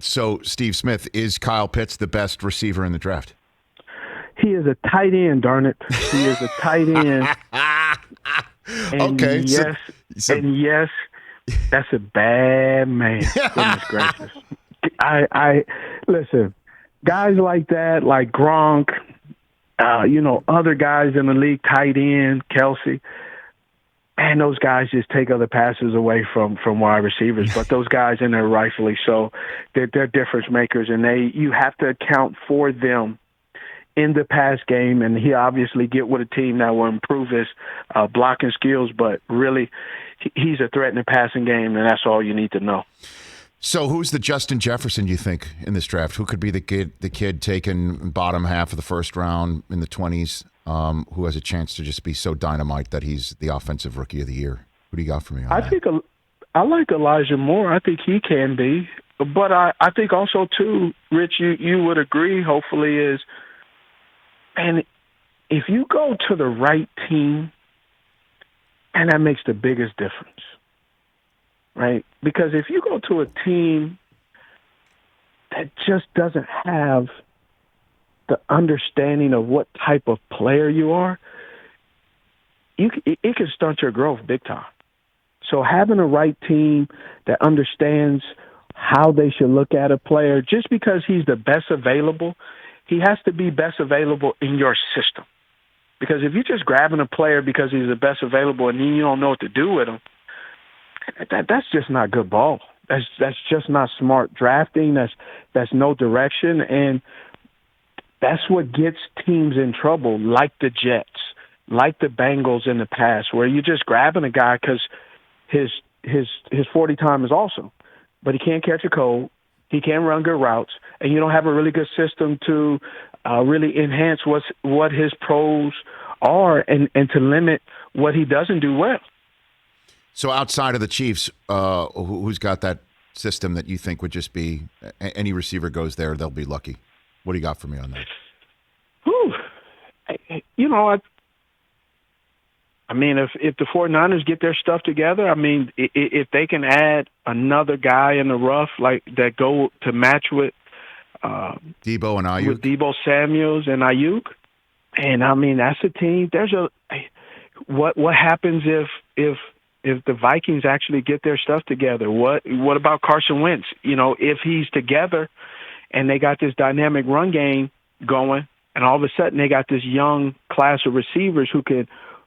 So, Steve Smith, is Kyle Pitts the best receiver in the draft? He is a tight end, darn it. He is a tight end. And Okay. yes, and yes, that's a bad man. Goodness gracious. I listen, guys like that, like Gronk, other guys in the league, tight end, Kelsey, and those guys just take other passes away from wide receivers. But those guys in there, rightfully so, they're difference makers, and you have to account for them in the pass game. And he obviously get with a team that will improve his blocking skills, but really he's a threat in the passing game, and that's all you need to know. So who's the Justin Jefferson, you think, in this draft? Who could be the kid taken bottom half of the first round in the 20s, who has a chance to just be so dynamite that he's the offensive rookie of the year? Who do you got for me on that? I like Elijah Moore. I think he can be. But I think also, too, Rich, you would agree, hopefully, is, and if you go to the right team, and that makes the biggest difference. Right? Because if you go to a team that just doesn't have the understanding of what type of player you are, it can stunt your growth big time. So having a right team that understands how they should look at a player, just because he's the best available, he has to be best available in your system. Because if you're just grabbing a player because he's the best available and then you don't know what to do with him, that's just not good ball. That's just not smart drafting. That's no direction, and that's what gets teams in trouble, like the Jets, like the Bengals in the past, where you're just grabbing a guy because his 40 time is awesome, but he can't catch a cold, he can't run good routes, and you don't have a really good system to really enhance what his pros are and to limit what he doesn't do well. So outside of the Chiefs, who's got that system that you think would just be any receiver goes there, they'll be lucky? What do you got for me on that? Whew. I mean, if the 49ers get their stuff together, I mean, if they can add another guy in the rough like that go to match with Debo and Ayuk, with Debo Samuels and Ayuk, and I mean that's a team. What happens if the Vikings actually get their stuff together? What about Carson Wentz? If he's together and they got this dynamic run game going, and all of a sudden they got this young class of receivers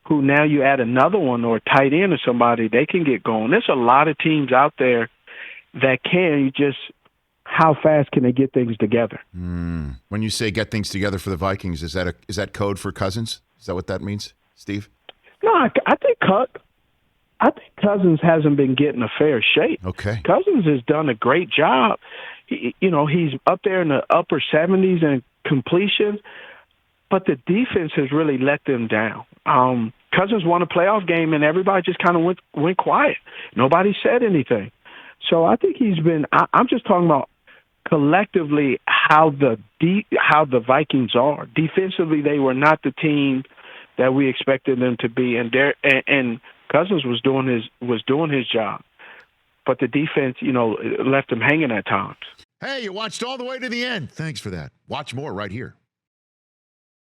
who now you add another one or a tight end or somebody, they can get going. There's a lot of teams out there that can. How fast can they get things together? When you say get things together for the Vikings, is that code for Cousins? Is that what that means, Steve? No, I think Cousins hasn't been getting a fair shake. Okay. Cousins has done a great job. He's up there in the upper 70s in completion, but the defense has really let them down. Cousins won a playoff game, and everybody just kind of went quiet. Nobody said anything. So I think he's been. I'm just talking about collectively how the Vikings are defensively. They were not the team that we expected them to be, and Cousins was doing his job, but the defense, left him hanging at times. Hey, you watched all the way to the end. Thanks for that. Watch more right here.